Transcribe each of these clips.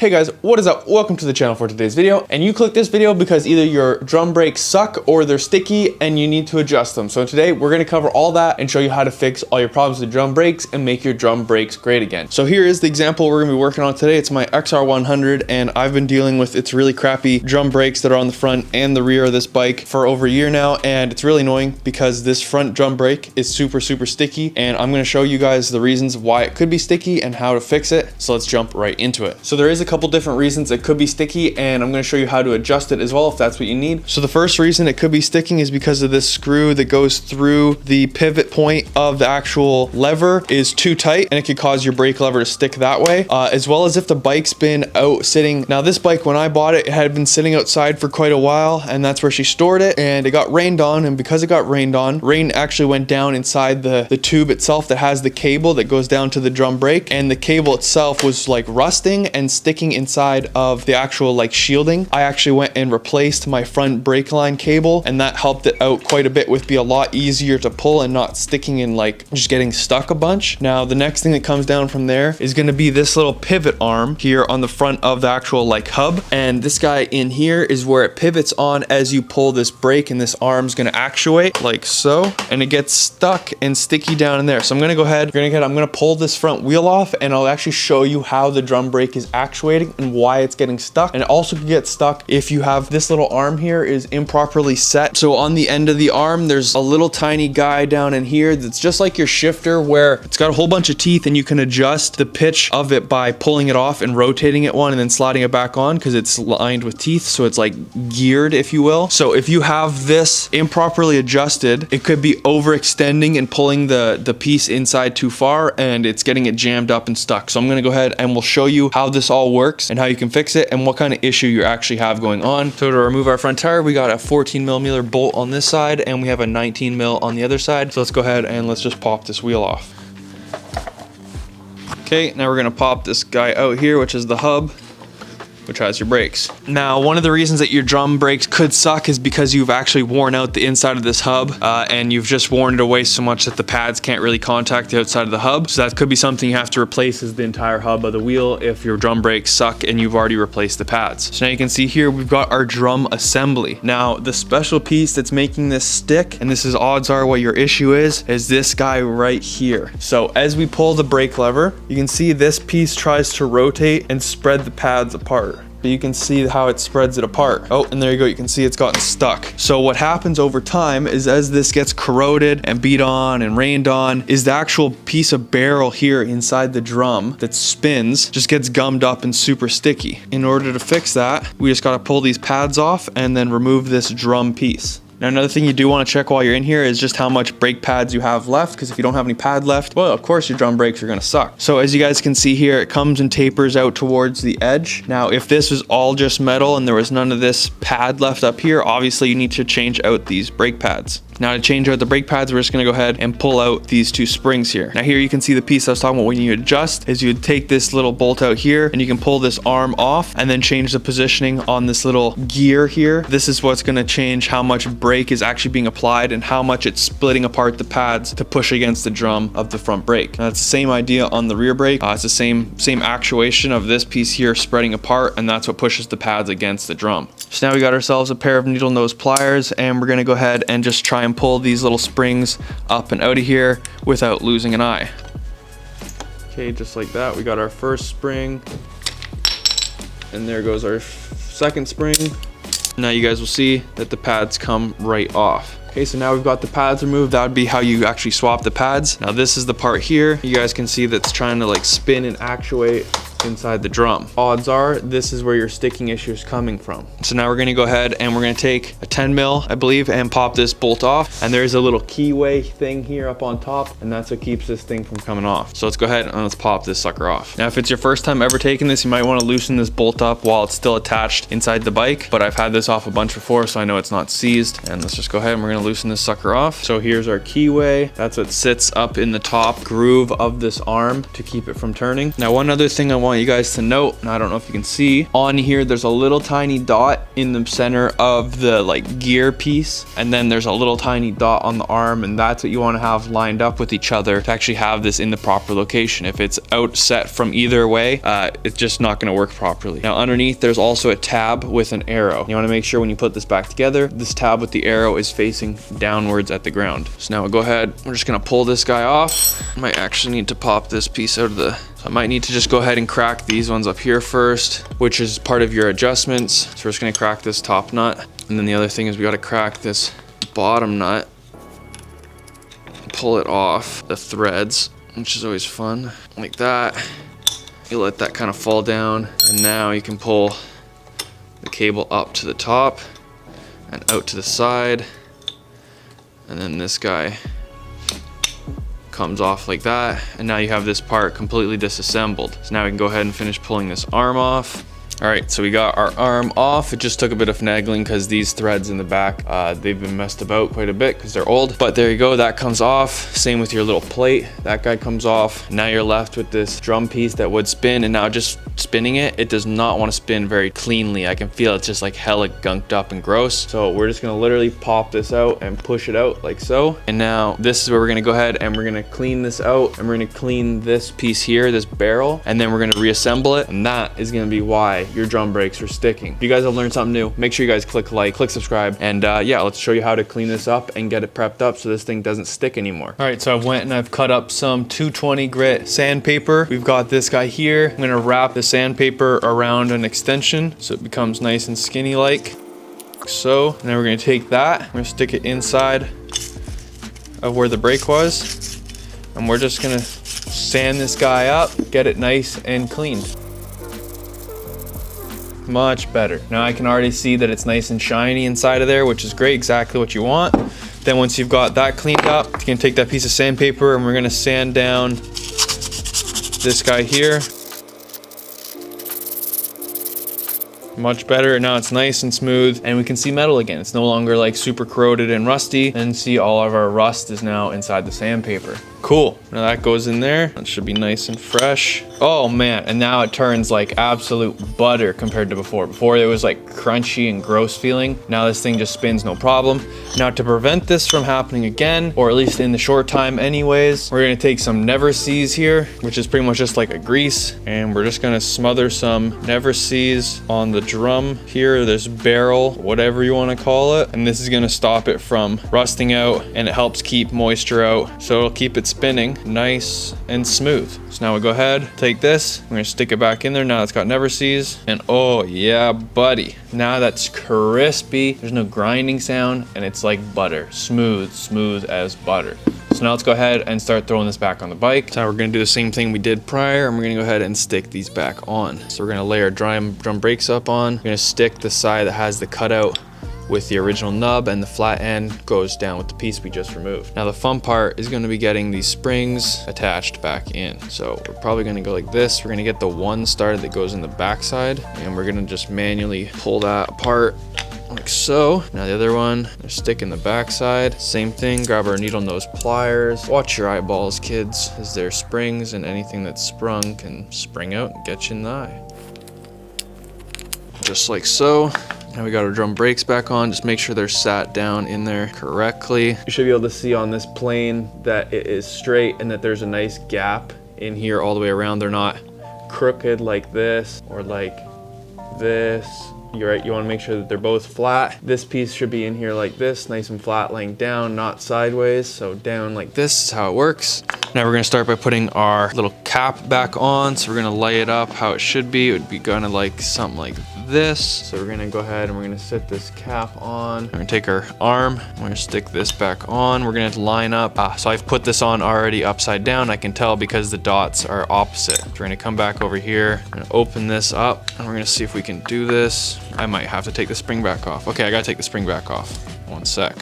Hey guys, what is up? Welcome to the channel for today's video. And you clicked this video because either your drum brakes suck or they're sticky and you need to adjust them. So today we're gonna cover all that and show you how to fix all your problems with drum brakes and make your drum brakes great again. So here is the example we're gonna be working on today. It's my XR100 and I've been dealing with its really crappy drum brakes that are on the front and the rear of this bike for over a year now. And it's really annoying because this front drum brake is super sticky. And I'm gonna show you guys the reasons why it could be sticky and how to fix it. So let's jump right into it. So there is a couple different reasons it could be sticky, and I'm going to show you how to adjust it as well if that's what you need. So the first reason it could be sticking is because of this screw that goes through the pivot point of the actual lever is too tight, and it could cause your brake lever to stick that way, as well as if the bike's been out sitting. Now this bike, when I bought it, it had been sitting outside for quite a while, and that's where she stored it, and it got rained on, and because it got rained on, rain actually went down inside the tube itself that has the cable that goes down to the drum brake, and the cable itself was like rusting and sticking inside of the actual like shielding. I actually went and replaced my front brake line cable, and that helped it out quite a bit with be a lot easier to pull and not sticking and like just getting stuck a bunch. Now the next thing that comes down from there is going to be this little pivot arm here on the front of the actual like hub, and this guy in here is where it pivots on as you pull this brake, and this arm's going to actuate like so, and it gets stuck and sticky down in there. So I'm going to go ahead, I'm going to pull this front wheel off, and I'll actually show you how the drum brake is actuating and why it's getting stuck. And it also can get stuck if you have this little arm here is improperly set. So on the end of the arm there's a little tiny guy down in here that's just like your shifter, where it's got a whole bunch of teeth, and you can adjust the pitch of it by pulling it off and rotating it one and then sliding it back on, because it's lined with teeth, so it's like geared, if you will. So if you have this improperly adjusted, it could be overextending and pulling the piece inside too far, and it's getting it jammed up and stuck. So I'm going to go ahead and we'll show you how this all works and how you can fix it and what kind of issue you actually have going on. So to remove our front tire, we got a 14mm bolt on this side, and we have a 19mm on the other side. So let's go ahead and let's just pop this wheel off. Okay, now we're gonna pop this guy out here, which is the hub, which has your brakes. Now, one of the reasons that your drum brakes could suck is because you've actually worn out the inside of this hub, and you've just worn it away so much that the pads can't really contact the outside of the hub. So that could be something you have to replace, is the entire hub of the wheel, if your drum brakes suck and you've already replaced the pads. So now you can see here we've got our drum assembly. Now the special piece that's making this stick, and this is odds are what your issue is this guy right here. So as we pull the brake lever, you can see this piece tries to rotate and spread the pads apart. But you can see how it spreads it apart. Oh, and there you go, you can see it's gotten stuck. So what happens over time is, as this gets corroded and beat on and rained on, is the actual piece of barrel here inside the drum that spins just gets gummed up and super sticky. In order to fix that, we just gotta pull these pads off and then remove this drum piece. Now another thing you do want to check while you're in here is just how much brake pads you have left, because if you don't have any pad left, well, of course your drum brakes are going to suck. So as you guys can see here, it comes and tapers out towards the edge. Now if this was all just metal and there was none of this pad left up here, obviously you need to change out these brake pads. Now to change out the brake pads, we're just going to go ahead and pull out these two springs here. Now here you can see the piece I was talking about when you adjust, is you would take this little bolt out here and you can pull this arm off and then change the positioning on this little gear here. This is what's going to change how much brake is actually being applied and how much it's splitting apart the pads to push against the drum of the front brake. Now it's the same idea on the rear brake. It's the same actuation of this piece here spreading apart, and that's what pushes the pads against the drum. So now we got ourselves a pair of needle nose pliers, and we're going to go ahead and just try and pull these little springs up and out of here without losing an eye. Okay, just like that, we got our first spring, and there goes our second spring. Now you guys will see that the pads come right off. Okay, so now we've got the pads removed. That would be how you actually swap the pads. Now this is the part here you guys can see that's trying to like spin and actuate inside the drum. Odds are this is where your sticking issue is coming from. So now we're going to go ahead and we're going to take a 10mm, I believe, and pop this bolt off. And there's a little keyway thing here up on top, and that's what keeps this thing from coming off. So let's go ahead and let's pop this sucker off. Now if it's your first time ever taking this, you might want to loosen this bolt up while it's still attached inside the bike, but I've had this off a bunch before, so I know it's not seized. And let's just go ahead and we're going to loosen this sucker off. So here's our keyway. That's what sits up in the top groove of this arm to keep it from turning. Now one other thing I want want you guys to note, and I don't know if you can see, on here there's a little tiny dot in the center of the like gear piece, and then there's a little tiny dot on the arm, and that's what you want to have lined up with each other to actually have this in the proper location. If it's outset from either way, it's just not going to work properly. Now underneath there's also a tab with an arrow. You want to make sure when you put this back together, this tab with the arrow is facing downwards at the ground. So now we'll go ahead, we're just going to pull this guy off. I might actually need to pop this piece out of the, so I might need to just go ahead and crack these ones up here first, which is part of your adjustments. So we're just going to crack this top nut, and then the other thing is we got to crack this bottom nut, pull it off the threads, which is always fun, like that. You let that kind of fall down, and now you can pull the cable up to the top and out to the side, and then this guy comes off like that, and now you have this part completely disassembled. So now we can go ahead and finish pulling this arm off. All right, so we got our arm off. It just took a bit of finagling because these threads in the back, they've been messed about quite a bit because they're old. But there you go, that comes off. Same with your little plate. That guy comes off. Now you're left with this drum piece that would spin, and now just spinning it, it does not want to spin very cleanly. I can feel it's just like hella gunked up and gross. So we're just gonna literally pop this out and push it out like so. And now this is where we're gonna go ahead and we're gonna clean this out, and we're gonna clean this piece here, this barrel, and then we're gonna reassemble it. And that is gonna be why your drum brakes are sticking. If you guys have learned something new, make sure you guys click like, click subscribe, and yeah, let's show you how to clean this up and get it prepped up so this thing doesn't stick anymore. All right, so I went and I've cut up some 220 grit sandpaper. We've got this guy here. I'm gonna wrap the sandpaper around an extension so it becomes nice and skinny like so. And then we're gonna take that, we're gonna stick it inside of where the brake was, and we're just gonna sand this guy up, get it nice and cleaned. Much better. Now I can already see that it's nice and shiny inside of there, which is great, exactly what you want. Then once you've got that cleaned up, you can take that piece of sandpaper and we're gonna sand down this guy here. Much better. Now it's nice and smooth and we can see metal again. It's no longer like super corroded and rusty, and see all of our rust is now inside the sandpaper. Cool. Now that goes in there. That should be nice and fresh. Oh man, and now it turns like absolute butter compared to before. Before it was like crunchy and gross feeling. Now this thing just spins no problem. Now to prevent this from happening again, or at least in the short time anyways, we're gonna take some Never Seas here, which is pretty much just like a grease, and we're just gonna smother some Never Seas on the drum here, this barrel, whatever you wanna call it. And this is gonna stop it from rusting out, and it helps keep moisture out. So it'll keep it spinning nice and smooth. So now we go ahead, take this, we're gonna stick it back in there. Now it's got Never Seas, and oh yeah, buddy. Now that's crispy, there's no grinding sound, and it's like butter, smooth as butter. So now let's go ahead and start throwing this back on the bike. So we're gonna do the same thing we did prior, and we're gonna go ahead and stick these back on. So we're gonna lay our drum brakes up on. We're gonna stick the side that has the cutout with the original nub, and the flat end goes down with the piece we just removed. Now the fun part is going to be getting these springs attached back in. So we're probably going to go like this. We're going to get the one started that goes in the back side, and we're going to just manually pull that apart like so. Now the other one, they're stick in the back side. Same thing, grab our needle nose pliers. Watch your eyeballs, kids, as they're springs, and anything that's sprung can spring out and get you in the eye. Just like so. Now we got our drum brakes back on. Just make sure they're sat down in there correctly. You should be able to see on this plane that it is straight and that there's a nice gap in here all the way around. They're not crooked like this or like this. You're right, you want to make sure that they're both flat. This piece should be in here like this, nice and flat, laying down, not sideways. So down like this is how it works. Now we're gonna start by putting our little cap back on. So we're gonna lay it up how it should be. It would be kind of like something like this. So we're gonna go ahead and we're gonna set this cap on. We're gonna take our arm, we're gonna stick this back on. We're gonna line up. So I've put this on already upside down. I can tell because the dots are opposite. So we're gonna come back over here, we're gonna open this up, and we're gonna see if we can do this. I might have to take the spring back off. Okay, I gotta take the spring back off. One sec.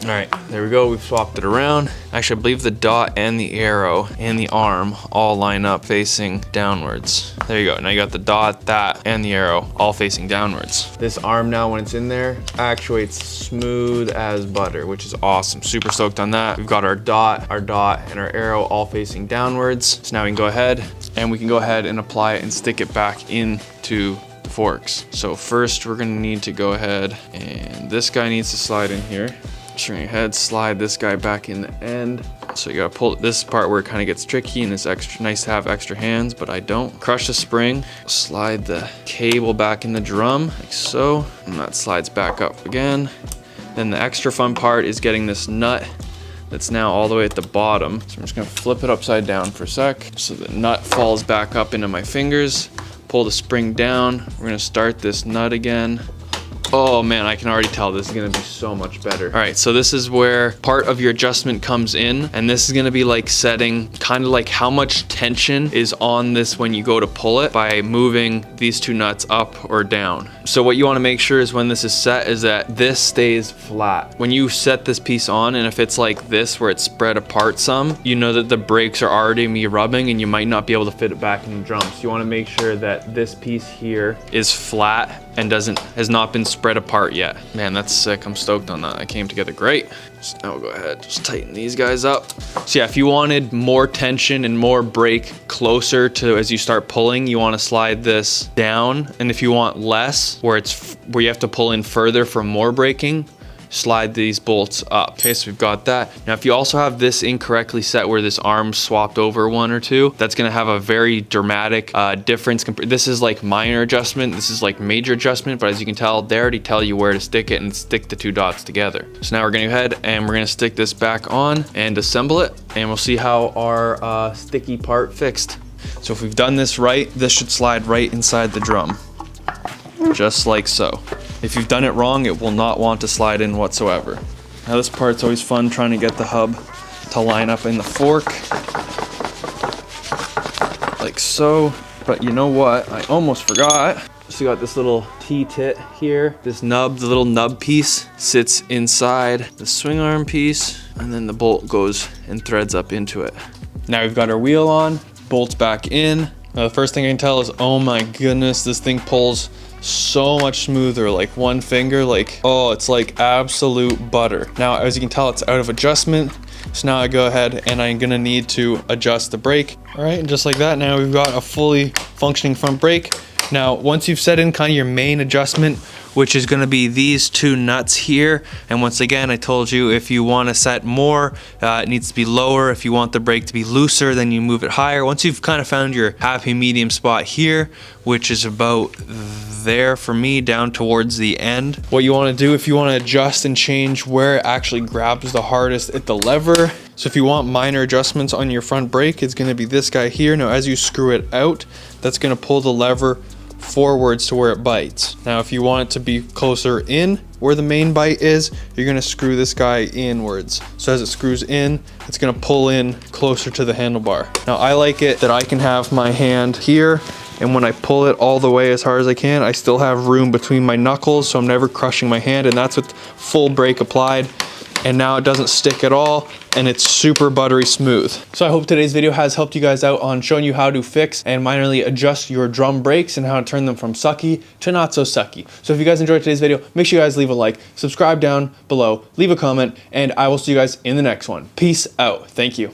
All right, there we go. We've swapped it around. Actually, I believe the dot and the arrow and the arm all line up facing downwards. There you go. Now you got the dot, that, and the arrow all facing downwards. This arm now, when it's in there, actuates smooth as butter, which is awesome. Super stoked on that. We've got our dot, and our arrow all facing downwards. So now we can go ahead and we can go ahead and apply it and stick it back into the forks. So first we're gonna need to go ahead, and this guy needs to slide in here. Just go ahead, slide this guy back in the end. So you gotta pull this part where it kind of gets tricky, and it's extra nice to have extra hands, but I don't. Crush the spring, slide the cable back in the drum, like so, and that slides back up again. Then the extra fun part is getting this nut that's now all the way at the bottom. So I'm just gonna flip it upside down for a sec, so the nut falls back up into my fingers. Pull the spring down. We're gonna start this nut again. Oh man, I can already tell this is gonna be so much better. All right, so this is where part of your adjustment comes in, and this is gonna be like setting kind of like how much tension is on this when you go to pull it by moving these two nuts up or down. So what you wanna make sure is when this is set is that this stays flat. When you set this piece on, and if it's like this where it's spread apart some, you know that the brakes are already gonna be rubbing and you might not be able to fit it back in the drum. So you wanna make sure that this piece here is flat and has not been spread apart yet. Man, that's sick. I'm stoked on that. That came together great. So now we'll go ahead, just tighten these guys up. So yeah, if you wanted more tension and more brake closer to as you start pulling, you want to slide this down. And if you want less, where you have to pull in further for more braking, slide these bolts up. Okay, so we've got that. Now, if you also have this incorrectly set where this arm swapped over one or two, that's gonna have a very dramatic difference. This is like minor adjustment, this is like major adjustment, but as you can tell, they already tell you where to stick it and stick the two dots together. So now we're gonna go ahead and we're gonna stick this back on and assemble it, and we'll see how our sticky part fixed. So if we've done this right, this should slide right inside the drum, just like so. If you've done it wrong, it will not want to slide in whatsoever. Now this part's always fun, trying to get the hub to line up in the fork, like so. But you know what, I almost forgot. So you got this little T-tit here. This nub, the little nub piece, sits inside the swing arm piece, and then the bolt goes and threads up into it. Now we've got our wheel on, bolts back in. Now the first thing I can tell is, oh my goodness, this thing pulls so much smoother. Like one finger, like, oh, it's like absolute butter. Now, as you can tell, it's out of adjustment. So now I go ahead and I'm gonna need to adjust the brake. All right, and just like that, now we've got a fully functioning front brake. Now, once you've set in kind of your main adjustment, which is gonna be these two nuts here, and once again, I told you if you wanna set more, it needs to be lower. If you want the brake to be looser, then you move it higher. Once you've kind of found your happy medium spot here, which is about there for me, down towards the end, what you wanna do if you wanna adjust and change where it actually grabs the hardest at the lever. So if you want minor adjustments on your front brake, it's gonna be this guy here. Now, as you screw it out, that's gonna pull the lever forwards to where it bites. Now, if you want it to be closer in where the main bite is, you're gonna screw this guy inwards. So as it screws in, it's gonna pull in closer to the handlebar. Now, I like it that I can have my hand here, and when I pull it all the way as hard as I can, I still have room between my knuckles, so I'm never crushing my hand, and that's with full brake applied. And now it doesn't stick at all, and it's super buttery smooth. So I hope today's video has helped you guys out on showing you how to fix and minorly adjust your drum brakes and how to turn them from sucky to not so sucky. So if you guys enjoyed today's video, make sure you guys leave a like, subscribe down below, leave a comment, and I will see you guys in the next one. Peace out. Thank you.